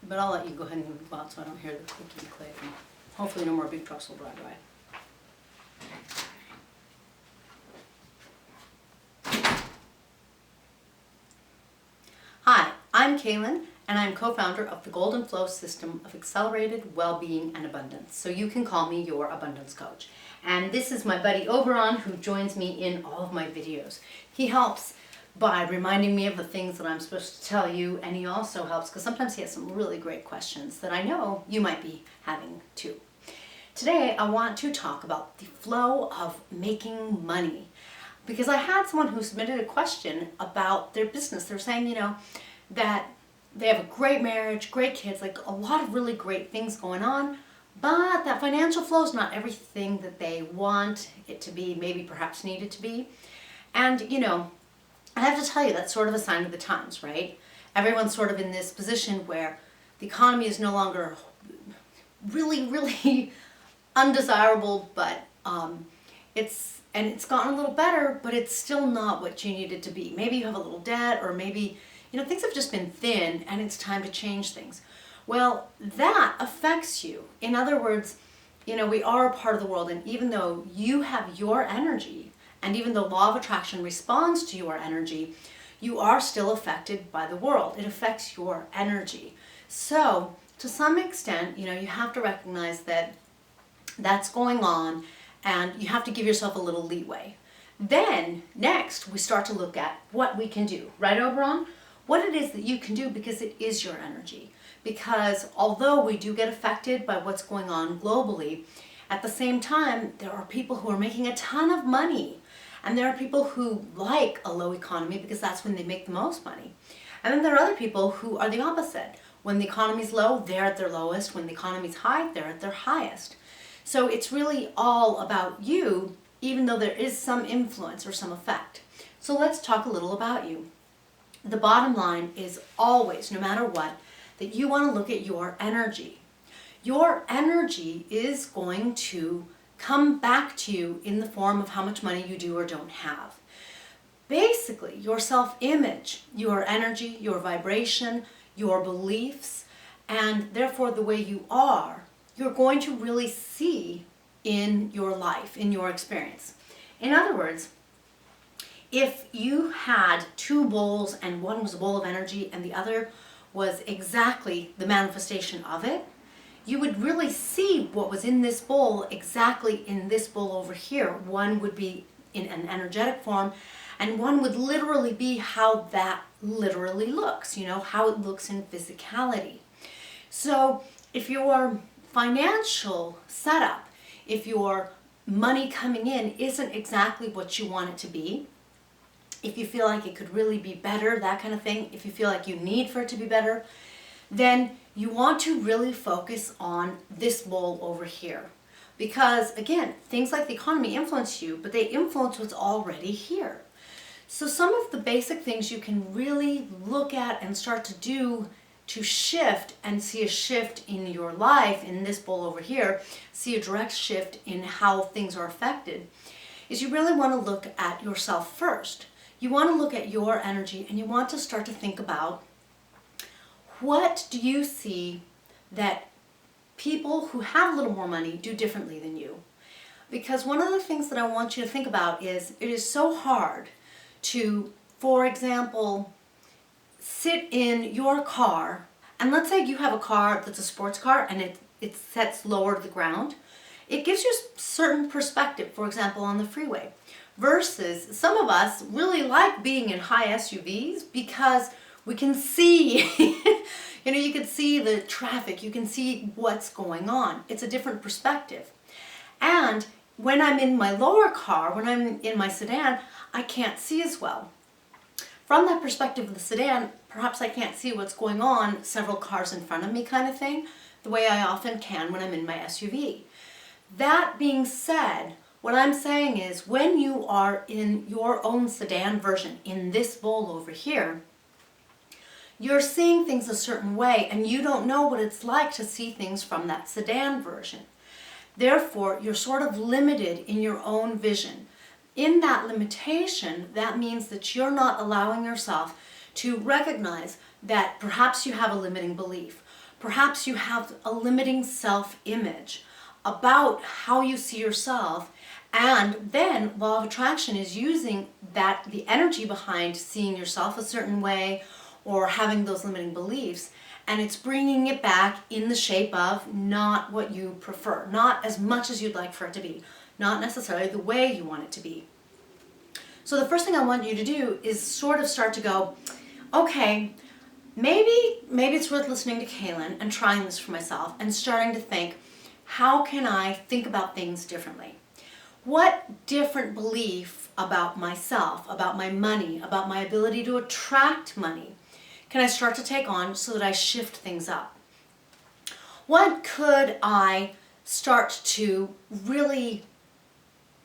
But I'll let you go ahead and move out so I don't hear the clicky click. And hopefully no more big trucks will drive by. Hi, I'm Kaylin, and I'm co-founder of the Golden Flow System of Accelerated Well-Being and Abundance. So you can call me your abundance coach. And this is my buddy Oberon, who joins me in all of my videos. He helps by reminding me of the things that I'm supposed to tell you, and he also helps because sometimes he has some really great questions that I know you might be having too. Today I want to talk about the flow of making money, because I had someone who submitted a question about their business. They're saying, that they have a great marriage, great kids, like a lot of really great things going on, but that financial flow is not everything that they want it to be, maybe perhaps need it to be. And I have to tell you, that's sort of a sign of the times, right? Everyone's sort of in this position where the economy is no longer really, really undesirable, but it's gotten a little better, but it's still not what you need it to be. Maybe you have a little debt, or maybe things have just been thin and it's time to change things. Well, that affects you. In other words, we are a part of the world, and even though you have your energy, and even though law of attraction responds to your energy, you are still affected by the world. It affects your energy. So to some extent, you have to recognize that that's going on, and you have to give yourself a little leeway. Then next, we start to look at what we can do, right, Oberon? What it is that you can do, because it is your energy. Because although we do get affected by what's going on globally, at the same time, there are people who are making a ton of money. And there are people who like a low economy because that's when they make the most money. And then there are other people who are the opposite. When the economy's low, they're at their lowest. When the economy's high, they're at their highest. So it's really all about you, even though there is some influence or some effect. So let's talk a little about you. The bottom line is always, no matter what, that you want to look at your energy. Your energy is going to come back to you in the form of how much money you do or don't have. Basically, your self-image, your energy, your vibration, your beliefs, and therefore the way you are, you're going to really see in your life, in your experience. In other words, if you had two bowls and one was a bowl of energy and the other was exactly the manifestation of it, you would really see what was in this bowl exactly in this bowl over here. One would be in an energetic form, and one would literally be how that literally looks, how it looks in physicality. So if your financial setup, if your money coming in isn't exactly what you want it to be, if you feel like it could really be better, that kind of thing, if you feel like you need for it to be better, then you want to really focus on this bowl over here. Because again, things like the economy influence you, but they influence what's already here. So some of the basic things you can really look at and start to do to shift and see a shift in your life in this bowl over here, see a direct shift in how things are affected, is you really want to look at yourself first. You want to look at your energy, and you want to start to think about, what do you see that people who have a little more money do differently than you? Because one of the things that I want you to think about is, it is so hard to, for example, sit in your car, and let's say you have a car that's a sports car and it sets lower to the ground. It gives you a certain perspective, for example, on the freeway. Versus some of us really like being in high SUVs because we can see, you can see the traffic, you can see what's going on. It's a different perspective. And when I'm in my lower car, when I'm in my sedan, I can't see as well. From that perspective of the sedan, perhaps I can't see what's going on several cars in front of me kind of thing, the way I often can when I'm in my SUV. That being said, what I'm saying is, when you are in your own sedan version, in this bowl over here, you're seeing things a certain way, and you don't know what it's like to see things from that sedan version. Therefore, you're sort of limited in your own vision. In that limitation, that means that you're not allowing yourself to recognize that perhaps you have a limiting belief. Perhaps you have a limiting self-image about how you see yourself, and then law of attraction is using the energy behind seeing yourself a certain way or having those limiting beliefs, and it's bringing it back in the shape of not what you prefer, not as much as you'd like for it to be, not necessarily the way you want it to be. So the first thing I want you to do is sort of start to go, okay, maybe it's worth listening to Kaylin and trying this for myself and starting to think, how can I think about things differently? What different belief about myself, about my money, about my ability to attract money can I start to take on so that I shift things up? What could I start to really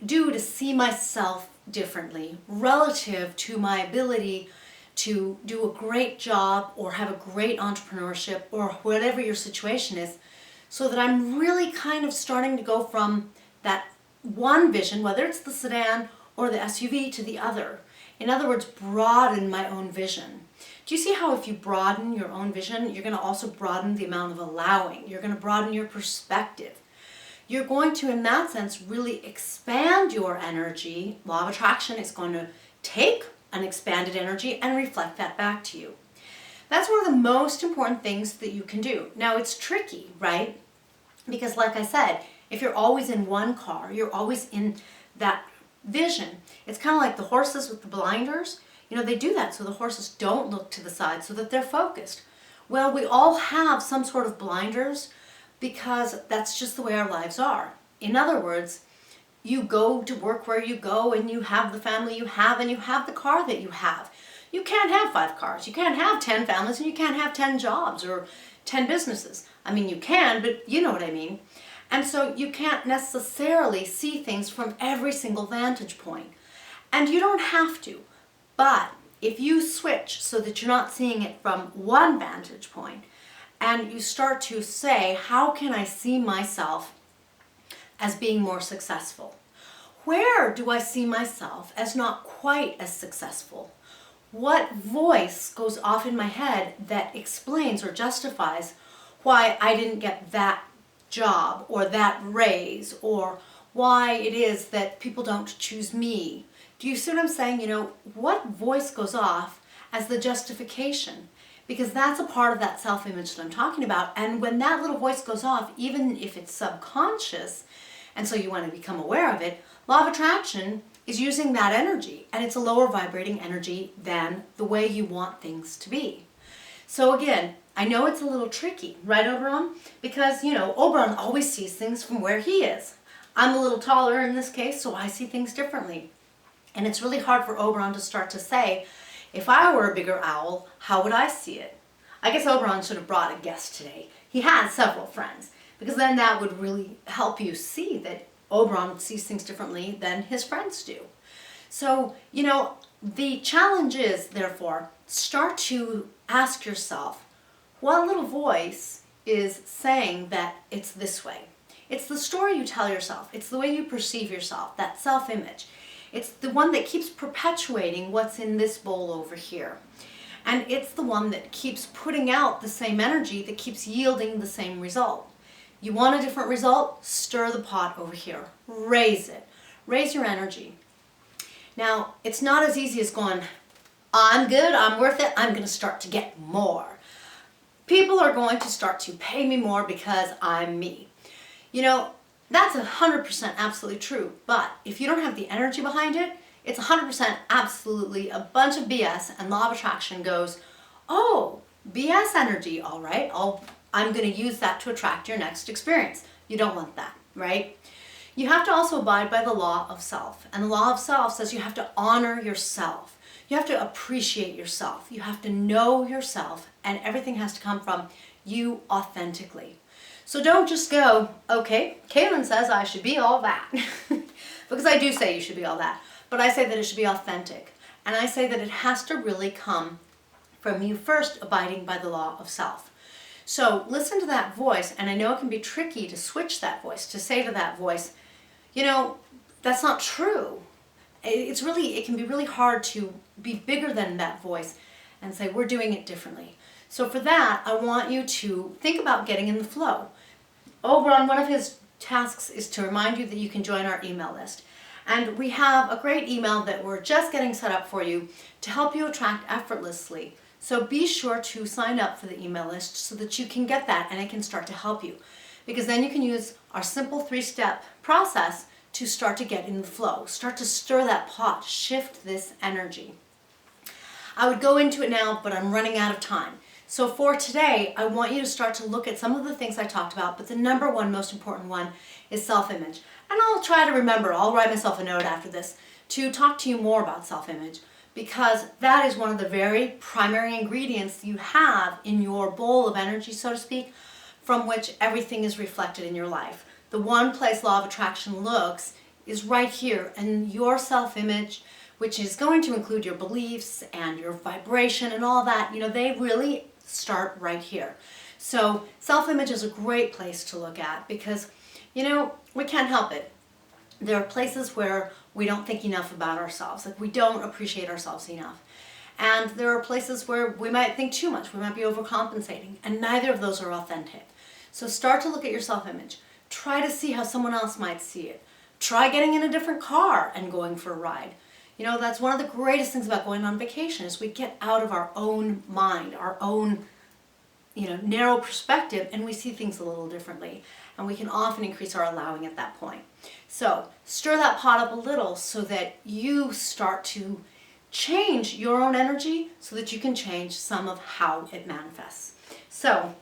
do to see myself differently relative to my ability to do a great job or have a great entrepreneurship or whatever your situation is, so that I'm really kind of starting to go from that one vision, whether it's the sedan or the SUV, to the other. In other words, broaden my own vision. Do you see how if you broaden your own vision, you're going to also broaden the amount of allowing. You're going to broaden your perspective. You're going to, in that sense, really expand your energy. Law of attraction is going to take an expanded energy and reflect that back to you. That's one of the most important things that you can do. Now, it's tricky, right? Because like I said, if you're always in one car, you're always in that vision. It's kind of like the horses with the blinders. You know, they do that so the horses don't look to the side so that they're focused. Well, we all have some sort of blinders because that's just the way our lives are. In other words, you go to work where you go and you have the family you have and you have the car that you have. You can't have 5 cars. You can't have 10 families and you can't have 10 jobs or 10 businesses. I mean, you can, but you know what I mean. And so you can't necessarily see things from every single vantage point. And you don't have to. But if you switch so that you're not seeing it from one vantage point and you start to say, how can I see myself as being more successful? Where do I see myself as not quite as successful? What voice goes off in my head that explains or justifies why I didn't get that job or that raise, or why it is that people don't choose me? Do you see what I'm saying? You know, what voice goes off as the justification? Because that's a part of that self-image that I'm talking about. And when that little voice goes off, even if it's subconscious, and so you want to become aware of it, law of attraction is using that energy, and it's a lower vibrating energy than the way you want things to be. So again, I know it's a little tricky, right, Oberon? Because, you know, Oberon always sees things from where he is. I'm a little taller in this case, so I see things differently. And it's really hard for Oberon to start to say, if I were a bigger owl, how would I see it? I guess Oberon should have brought a guest today. He has several friends, because then that would really help you see that Oberon sees things differently than his friends do. So, you know, the challenge is, therefore, start to ask yourself, what little voice is saying that it's this way? It's the story you tell yourself. It's the way you perceive yourself, that self-image. It's the one that keeps perpetuating what's in this bowl over here. And it's the one that keeps putting out the same energy that keeps yielding the same result. You want a different result? Stir the pot over here. Raise it. Raise your energy. Now, it's not as easy as going, I'm good, I'm worth it, I'm going to start to get more. People are going to start to pay me more because I'm me. You know, that's 100% absolutely true, but if you don't have the energy behind it, it's 100% absolutely a bunch of BS, and law of attraction goes, oh, BS energy, all right, I'm going to use that to attract your next experience. You don't want that, right? You have to also abide by the law of self, and the law of self says you have to honor yourself. You have to appreciate yourself. You have to know yourself, and everything has to come from you authentically. So don't just go, okay, Kaylin says I should be all that. Because I do say you should be all that. But I say that it should be authentic. And I say that it has to really come from you first abiding by the law of self. So listen to that voice, and I know it can be tricky to switch that voice, to say to that voice, you know, that's not true. It can be really hard to be bigger than that voice and say, we're doing it differently. So for that, I want you to think about getting in the flow. Oberon, one of his tasks is to remind you that you can join our email list. And we have a great email that we're just getting set up for you to help you attract effortlessly. So be sure to sign up for the email list so that you can get that and it can start to help you. Because then you can use our simple 3-step process to start to get in the flow, start to stir that pot, shift this energy. I would go into it now, but I'm running out of time. So for today, I want you to start to look at some of the things I talked about, but the number one most important one is self-image. And I'll try to remember, I'll write myself a note after this, to talk to you more about self-image, because that is one of the very primary ingredients you have in your bowl of energy, so to speak, from which everything is reflected in your life. The one place law of attraction looks is right here, and your self-image, which is going to include your beliefs and your vibration and all that, they really start right here. So self-image is a great place to look at because, we can't help it. There are places where we don't think enough about ourselves, like we don't appreciate ourselves enough. And there are places where we might think too much, we might be overcompensating, and neither of those are authentic. So start to look at your self-image. Try to see how someone else might see it. Try getting in a different car and going for a ride. That's one of the greatest things about going on vacation is we get out of our own mind, our own, narrow perspective, and we see things a little differently. And we can often increase our allowing at that point. So stir that pot up a little so that you start to change your own energy so that you can change some of how it manifests. So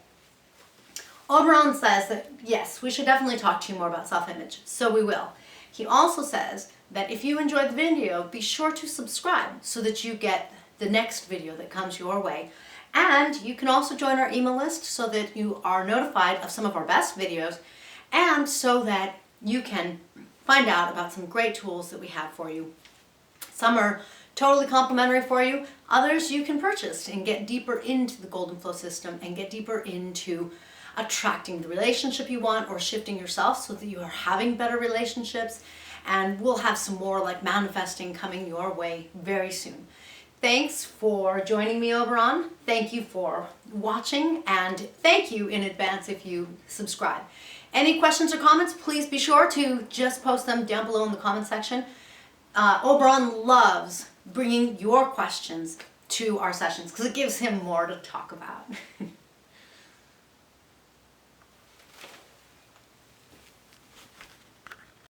Oberon says that, yes, we should definitely talk to you more about self-image. So we will. He also says that if you enjoyed the video, be sure to subscribe so that you get the next video that comes your way. And you can also join our email list so that you are notified of some of our best videos and so that you can find out about some great tools that we have for you. Some are totally complimentary for you. Others you can purchase and get deeper into the Golden Flow system and get deeper into attracting the relationship you want or shifting yourself so that you are having better relationships. And we'll have some more like manifesting coming your way very soon. Thanks for joining me, Oberon. Thank you for watching, and thank you in advance if you subscribe. Any questions or comments, please be sure to just post them down below in the comment section. Oberon loves bringing your questions to our sessions because it gives him more to talk about.